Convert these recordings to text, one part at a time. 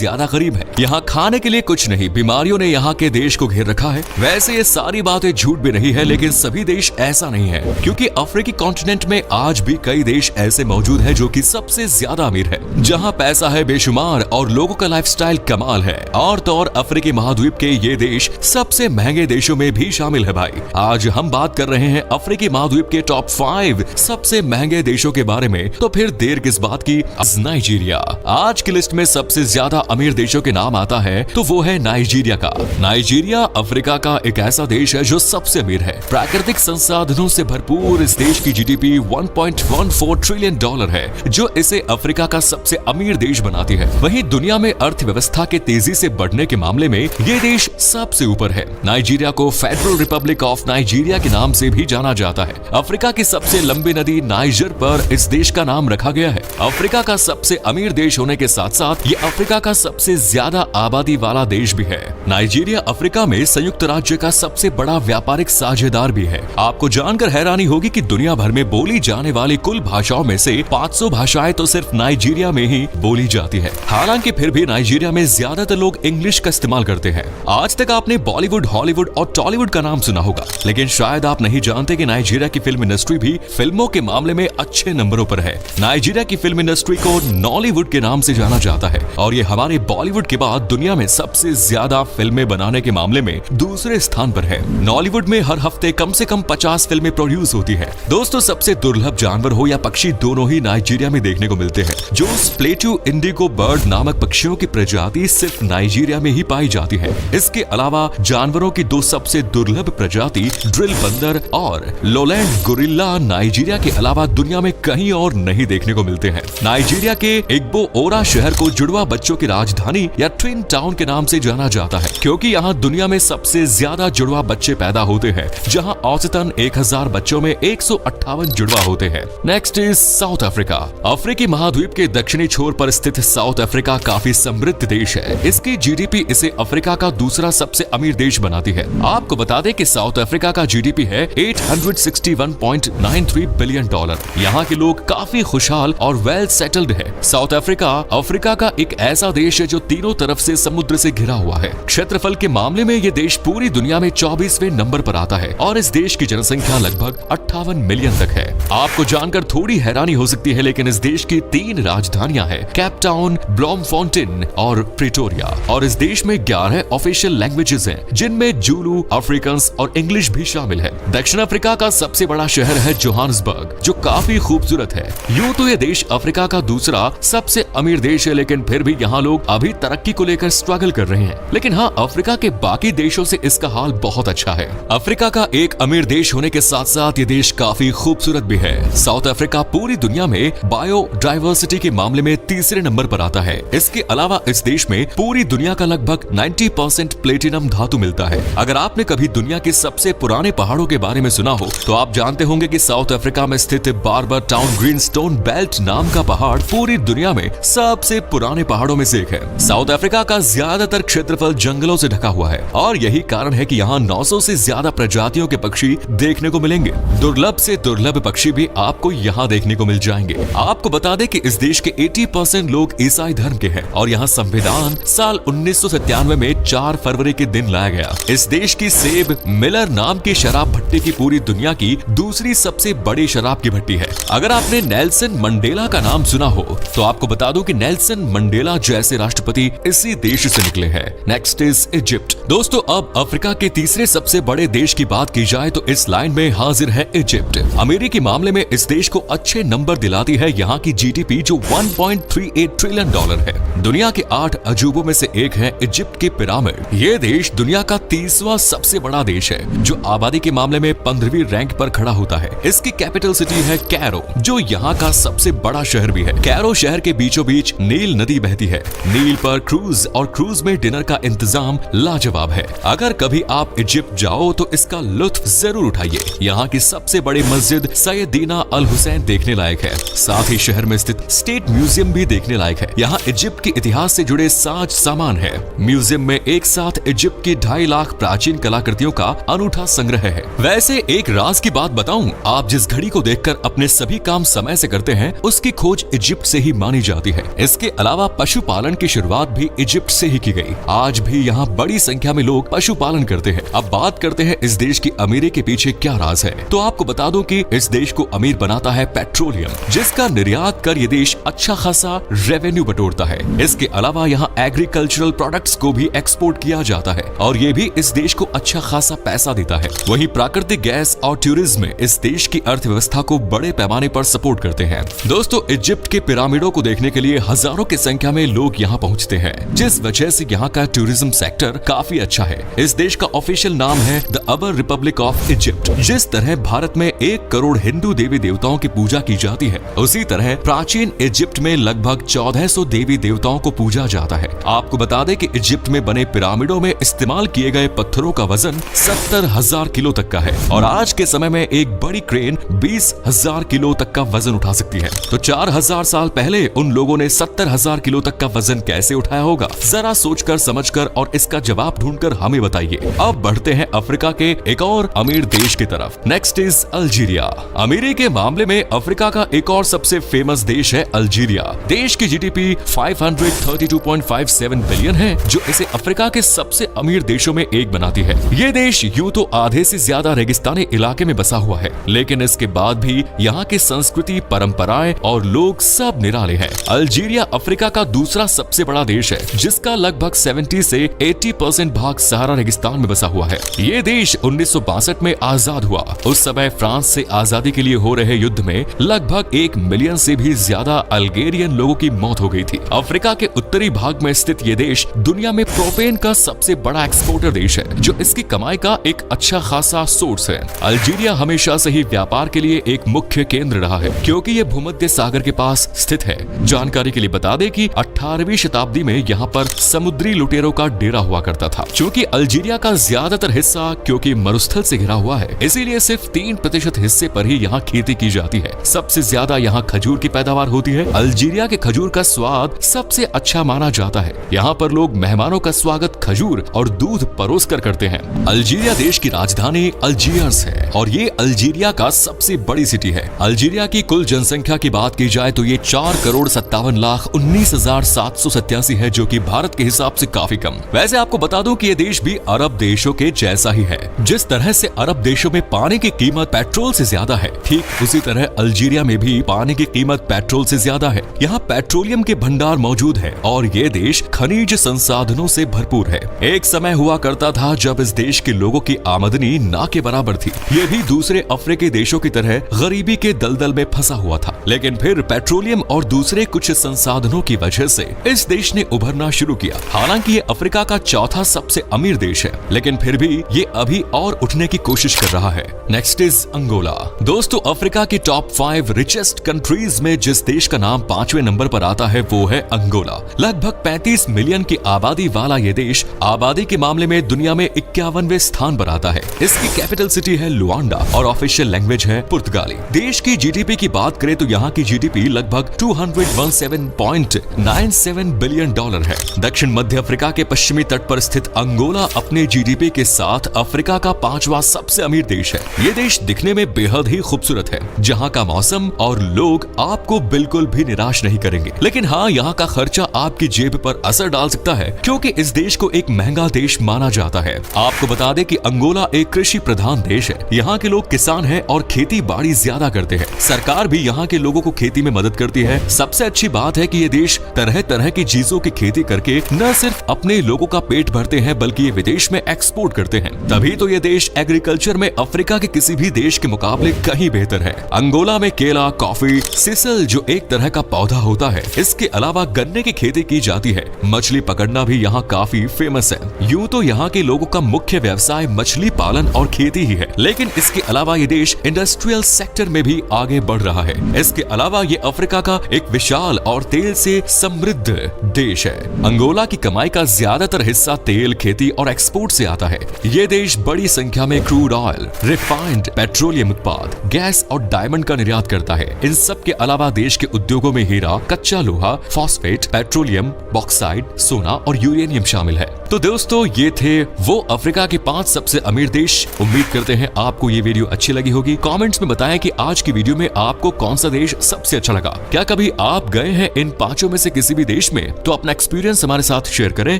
ज्यादा करीब है। यहाँ खाने के लिए कुछ नहीं, बीमारियों ने यहाँ के देश को घेर रखा है। वैसे ये सारी बातें झूठ भी नहीं है, लेकिन सभी देश ऐसा नहीं है, क्योंकि अफ्रीकी कॉन्टिनेंट में आज भी कई देश ऐसे मौजूद है जो कि सबसे ज्यादा अमीर है, जहाँ पैसा है बेशुमार और लोगों का लाइफस्टाइल कमाल है। और तो और अफ्रीकी महाद्वीप के ये देश सबसे महंगे देशों में भी शामिल है भाई। आज हम बात कर रहे हैं अफ्रीकी महाद्वीप के टॉप 5 सबसे महंगे देशों के बारे में, तो फिर देर किस बात की। नाइजीरिया आज की लिस्ट में सबसे ज्यादा अमीर देशों के नाम आता है तो वो है नाइजीरिया का। नाइजीरिया अफ्रीका का एक ऐसा देश है जो सबसे अमीर है। प्राकृतिक संसाधनों से भरपूर इस देश की जीडीपी 1.14 ट्रिलियन डॉलर है, जो इसे अफ्रीका का सबसे अमीर देश बनाती है। वहीं दुनिया में अर्थव्यवस्था के तेजी से बढ़ने के मामले में ये देश सबसे ऊपर है। नाइजीरिया को फेडरल रिपब्लिक ऑफ नाइजीरिया के नाम से भी जाना जाता है। अफ्रीका की सबसे लंबी नदी नाइजर पर इस देश का नाम रखा गया है। अफ्रीका का सबसे अमीर देश होने के साथ साथ ये अफ्रीका का सबसे ज्यादा आबादी वाला देश भी है। नाइजीरिया अफ्रीका में संयुक्त राज्य का सबसे बड़ा व्यापारिक साझेदार भी है। आपको जानकर हैरानी होगी कि दुनिया भर में बोली जाने वाली कुल भाषाओं में से 500 भाषाएं तो सिर्फ नाइजीरिया में ही बोली जाती है। हालांकि फिर भी नाइजीरिया में ज्यादातर लोग इंग्लिश का इस्तेमाल करते हैं। आज तक आपने बॉलीवुड, हॉलीवुड और टॉलीवुड का नाम सुना होगा, लेकिन शायद आप नहीं जानते कि नाइजीरिया की फिल्म इंडस्ट्री भी फिल्मों के मामले में अच्छे नंबरों पर है। नाइजीरिया की फिल्म इंडस्ट्री को नॉलीवुड के नाम से जाना जाता है और ये हमारे बॉलीवुड के बाद दुनिया में सबसे ज्यादा फिल्में बनाने के मामले में दूसरे स्थान पर है। नॉलीवुड में हर हफ्ते कम से कम 50 फिल्में प्रोड्यूस होती है। दोस्तों, सबसे दुर्लभ जानवर हो या पक्षी, दोनों ही नाइजीरिया में देखने को मिलते हैं। जो प्लेट्यू इंडिगो बर्ड नामक पक्षियों की प्रजाति सिर्फ नाइजीरिया में ही पाई जाती है। इसके अलावा जानवरों की दो सबसे दुर्लभ प्रजाति ड्रिल बंदर और लोलैंड गोरिल्ला नाइजीरिया के अलावा दुनिया में कहीं और नहीं देखने को मिलते हैं। नाइजीरिया के इग्बो ओरा शहर को जुड़वा बच्चों की राजधानी या ट्विन टाउन के नाम से जाना जाता है, क्योंकि यहाँ दुनिया में सबसे ज्यादा जुड़वा बच्चे पैदा होते हैं, जहाँ औसतन 1000 बच्चों में 158 जुड़वा होते हैं। Next is south Africa. अफ्रीकी महाद्वीप के दक्षिणी छोर पर स्थित साउथ अफ्रीका काफी समृद्ध देश है। इसकी जीडीपी इसे अफ्रीका का दूसरा सबसे अमीर देश बनाती है। आपको बता दें कि साउथ अफ्रीका का जीडीपी है 861.93 बिलियन डॉलर। यहाँ के लोग काफी खुशहाल और वेल सेटल्ड है। साउथ अफ्रीका अफ्रीका का एक ऐसा देश है जो तीनों तरफ से समुद्र से घिरा हुआ है। क्षेत्रफल के मामले में ये देश पूरी दुनिया में 24वें नंबर पर आता है और इस देश की जनसंख्या लगभग 58 मिलियन तक है। आपको जानकर थोड़ी हैरानी हो सकती है, लेकिन इस देश की 3 राजधानियां हैं, केप टाउन, ब्लॉमफॉन्टेन और प्रिटोरिया। और इस देश में 11 ऑफिशियल लैंग्वेजेस हैं, जिनमें जूलू, अफ्रीकांस और इंग्लिश भी शामिल है। दक्षिण अफ्रीका का सबसे बड़ा शहर है जोहान्सबर्ग, जो काफी खूबसूरत है। यूं तो ये देश अफ्रीका का दूसरा सबसे अमीर देश है, लेकिन फिर भी यहाँ लोग अभी तरक्की को लेकर स्ट्रगल कर रहे हैं। लेकिन हाँ, अफ्रीका के बाकी देशों से इसका हाल बहुत अच्छा है। अफ्रीका का एक अमीर देश होने के साथ साथ ये देश काफी खूबसूरत भी है। साउथ अफ्रीका पूरी दुनिया में बायोडायवर्सिटी के मामले में तीसरे नंबर पर आता है। इसके अलावा इस देश में पूरी दुनिया का लगभग 90% प्लेटिनम धातु मिलता है। अगर आपने कभी दुनिया के सबसे पुराने पहाड़ों के बारे में सुना हो तो आप जानते होंगे कि साउथ अफ्रीका में स्थित बार्बर टाउन ग्रीनस्टोन बेल्ट नाम का पहाड़ पूरी दुनिया में सबसे पुराने पहाड़ों में से एक है। साउथ अफ्रीका का ज्यादातर क्षेत्रफल जंगलों से ढका हुआ है और यही कारण है कि यहाँ 900 से ज्यादा प्रजातियों के पक्षी देखने को मिलेंगे। दुर्लभ से दुर्लभ पक्षी भी आपको यहाँ देखने को मिल जाएंगे। आपको बता दें कि इस देश के 80% लोग ईसाई धर्म के हैं और यहाँ संविधान साल 1997 में 4 फरवरी के दिन लाया गया। इस देश की सेब मिलर नाम की शराब भट्टी की पूरी दुनिया की दूसरी सबसे बड़ी शराब की भट्टी है। अगर आपने नेल्सन मंडेला का नाम सुना हो तो आपको बता दूं कि नेल्सन मंडेला जैसे राष्ट्रपति इसी देश से निकले हैं। Next is Egypt. दोस्तों, अब अफ्रीका के तीसरे सबसे बड़े देश की बात की जाए तो इस लाइन में हाजिर है इजिप्ट। अमीरी के मामले में इस देश को अच्छे नंबर दिलाती है यहाँ की जीडीपी, जो 1.38 ट्रिलियन डॉलर है। दुनिया के 8 अजूबों में से एक है इजिप्ट के पिरामिड। ये देश दुनिया का 30वां सबसे बड़ा देश है, जो आबादी के मामले में 15वीं रैंक पर खड़ा होता है। इसकी कैपिटल सिटी है कैरो, जो यहाँ का सबसे बड़ा शहर भी है। कैरो शहर के बीचों बीच नील नदी बहती है। नील पर क्रूज और क्रूज में डिनर का इंतजाम इंतजाम लाजवाब है। अगर कभी आप इजिप्ट जाओ तो इसका लुत्फ जरूर उठाइए। यहाँ की सबसे बड़ी मस्जिद सैयदीना अल हुसैन देखने लायक है। साथ ही शहर में स्थित स्टेट म्यूजियम भी देखने लायक है। यहाँ इजिप्ट के इतिहास से जुड़े साज सामान है। म्यूजियम में एक साथ इजिप्ट की 2.5 लाख प्राचीन कलाकृतियों का अनूठा संग्रह है। वैसे एक राज की बात बताऊं, आप जिस घड़ी को देखकर अपने सभी काम समय से करते हैं, उसकी खोज इजिप्ट से ही मानी जाती है। इसके अलावा पशुपालन की शुरुआत भी इजिप्ट से ही की गई। आज भी यहाँ बड़ी संख्या में लोग पशुपालन करते हैं। अब बात करते हैं इस देश की अमीरी के पीछे क्या राज है। तो आपको बता दूं कि इस देश को अमीर बनाता है पेट्रोलियम, जिसका निर्यात कर ये देश अच्छा खासा रेवेन्यू बटोरता है। इसके अलावा यहाँ एग्रीकल्चरल प्रोडक्ट्स को भी एक्सपोर्ट किया जाता है और ये भी इस देश को अच्छा खासा पैसा देता है। वहीं प्राकृतिक गैस और टूरिज्म इस देश की अर्थव्यवस्था को बड़े पैमाने पर सपोर्ट करते हैं। दोस्तों, इजिप्ट के पिरामिडों को देखने के लिए हजारों की संख्या में लोग यहाँ पहुँचते हैं, जिस वजह से यहाँ का टूरिज्म सेक्टर काफी अच्छा है। इस देश का ऑफिशियल नाम है the Arab Republic of Egypt. जिस तरह भारत में 1 करोड़ हिंदू देवी देवताओं की पूजा की जाती है, उसी तरह प्राचीन इजिप्ट में लगभग 1400 देवी देवताओं को पूजा जाता है। आपको बता दें कि इजिप्ट में बने पिरामिडों में इस्तेमाल किए गए पत्थरों का वजन 70,000 किलो तक का है और आज के समय में एक बड़ी क्रेन 20,000 किलो तक का वजन उठा सकती है। तो 4000 साल पहले उन लोगों ने 70,000 किलो तक का वजन कैसे उठाया होगा? जरा सोचकर समझकर और इसका जवाब ढूंढकर हमें बताइए। अब बढ़ते हैं अफ्रीका के एक और अमीर देश की तरफ। Next is Algeria. अमीरी के मामले में अफ्रीका का एक और सबसे फेमस देश है अल्जीरिया। देश की जीडीपी 532.57 बिलियन है, जो इसे अफ्रीका के सबसे अमीर देशों में एक बनाती है। ये देश यूं तो आधे से ज्यादा रेगिस्तानी इलाके में बसा हुआ है, लेकिन इसके बाद भी यहाँ की संस्कृति, परंपराएं और लोग सब निराले हैं। अल्जीरिया अफ्रीका का दूसरा सबसे बड़ा देश है, जिसका लगभग 70 से 80% भाग सहारा रेगिस्तान में बसा हुआ है। ये देश 1962 में आजाद हुआ। उस समय फ्रांस से आजादी के लिए हो रहे युद्ध में लगभग 1 मिलियन से भी ज्यादा अल्गेरियन लोगों की मौत हो गई थी। अफ्रीका के उत्तरी भाग में स्थित ये देश दुनिया में प्रोपेन का सबसे बड़ा एक्सपोर्टर देश है, जो इसकी कमाई का एक अच्छा खासा सोर्स है। अल्जीरिया हमेशा से ही व्यापार के लिए एक मुख्य केंद्र रहा है, क्योंकि ये भूमध्य सागर के पास स्थित है। जानकारी के लिए बता दें कि 18वीं शताब्दी में यहाँ पर समुद्री लुटेरों का डेरा हुआ करता था। चूँकि अल्जीरिया का ज्यादातर हिस्सा क्योंकि मरुस्थल से घिरा हुआ है, इसीलिए सिर्फ 3% हिस्से पर ही यहाँ खेती की जाती है। सबसे ज्यादा यहाँ खजूर की पैदावार होती है। अल्जीरिया के खजूर का स्वाद सबसे अच्छा माना जाता है। यहाँ पर लोग मेहमानों का स्वागत खजूर और दूध परोस कर करते हैं। अल्जीरिया देश की राजधानी अल्जीयर्स है और ये अल्जीरिया का सबसे बड़ी सिटी है। अल्जीरिया की कुल जनसंख्या की बात की जाए तो ये 4,57,19,787 है, जो कि भारत के हिसाब से काफी कम। वैसे आपको बता दूं कि ये देश भी अरब देशों के जैसा ही है। जिस तरह से अरब देशों में पानी की कीमत पेट्रोल से ज्यादा है, ठीक उसी तरह अल्जीरिया में भी पानी की कीमत पेट्रोल से ज्यादा है। यहाँ पेट्रोलियम के भंडार मौजूद है और ये देश खनिज संसाधनों से भरपूर है। एक समय हुआ करता था जब इस देश के लोगों की आमदनी ना के बराबर थी। ये भी दूसरे अफ्रीकी देशों की तरह गरीबी के दलदल में फंसा हुआ था, लेकिन फिर पेट्रोलियम और दूसरे कुछ संसाधनों की वजह से इस देश ने उभरना शुरू किया। हालांकि ये अफ्रीका का चौथा सबसे अमीर देश है, लेकिन फिर भी ये अभी और उठने की कोशिश कर रहा है। Next is Angola. दोस्तों, अफ्रीका की टॉप 5 रिचेस्ट कंट्रीज में जिस देश का नाम 5वें नंबर पर आता है वो है अंगोला। लगभग 35 मिलियन की आबादी वाला ये देश आबादी के मामले में दुनिया में 51वें स्थान पर आता है। इसकी कैपिटल सिटी है लुआंडा और ऑफिशियल लैंग्वेज है पुर्तगाली। देश की जीडीपी की बात करें तो यहाँ की जीडीपी लगभग $217.97 बिलियन है। दक्षिण मध्य अफ्रीका के पश्चिमी तट पर स्थित अंगोला अपने जीडीपी के साथ अफ्रीका का 5वां सबसे अमीर देश है। ये देश दिखने में बेहद ही खूबसूरत है, जहाँ का मौसम और लोग आपको बिल्कुल भी निराश नहीं करेंगे। लेकिन हाँ, यहाँ का खर्चा आपकी जेब पर असर डाल सकता है, क्योंकि इस देश को एक महंगा देश माना जाता है। आपको बता दें कि अंगोला एक कृषि प्रधान देश है। यहाँ के लोग किसान हैं और खेती बाड़ी ज्यादा करते हैं। सरकार भी यहाँ के लोगों को खेती में मदद करती है। सबसे अच्छी बात है कि ये देश तरह तरह की चीजों की खेती करके न सिर्फ अपने लोगों का पेट भरते हैं, बल्कि ये विदेश में एक्सपोर्ट करते हैं। तभी तो ये देश एग्रीकल्चर में अफ्रीका के किसी भी देश के मुकाबले कहीं बेहतर है। अंगोला में केला, कॉफी, सिसल जो एक तरह का पौधा होता है, इसके अलावा गन्ने की खेती की जाती है। मछली पकड़ना भी यहाँ काफी फेमस है। यूं तो यहाँ के लोगों का मुख्य व्यवसाय मछली पालन और खेती ही है, लेकिन इसके अलावा ये देश इंडस्ट्रियल सेक्टर में भी आगे बढ़ रहा है। इसके अलावा ये अफ्रीका का एक विशाल और तेल से समृद्ध देश है। अंगोला की कमाई का ज्यादातर हिस्सा तेल, खेती और एक्सपोर्ट से आता है। ये देश बड़ी संख्या में क्रूड ऑयल, रिफाइंड पेट्रोलियम उत्पाद, गैस और डायमंड का निर्यात करता है। इन सब के अलावा देश के उद्योगों में हीरा, कच्चा लोहा, फॉस्फेट, पेट्रोलियम, बॉक्साइट, सोना और यूरेनियम शामिल है। तो दोस्तों, ये थे वो अफ्रीका के 5 सबसे अमीर देश। उम्मीद करते हैं आपको ये वीडियो अच्छी लगी होगी। कमेंट्स में बताएं कि आज की वीडियो में आपको कौन सा देश सबसे अच्छा लगा। क्या कभी आप गए हैं इन 5 में से किसी भी देश में? तो अपना एक्सपीरियंस हमारे साथ शेयर करें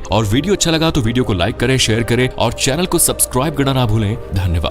और वीडियो अच्छा लगा तो वीडियो को लाइक करें, शेयर करें और चैनल को सब्सक्राइब करना ना भूलें। धन्यवाद।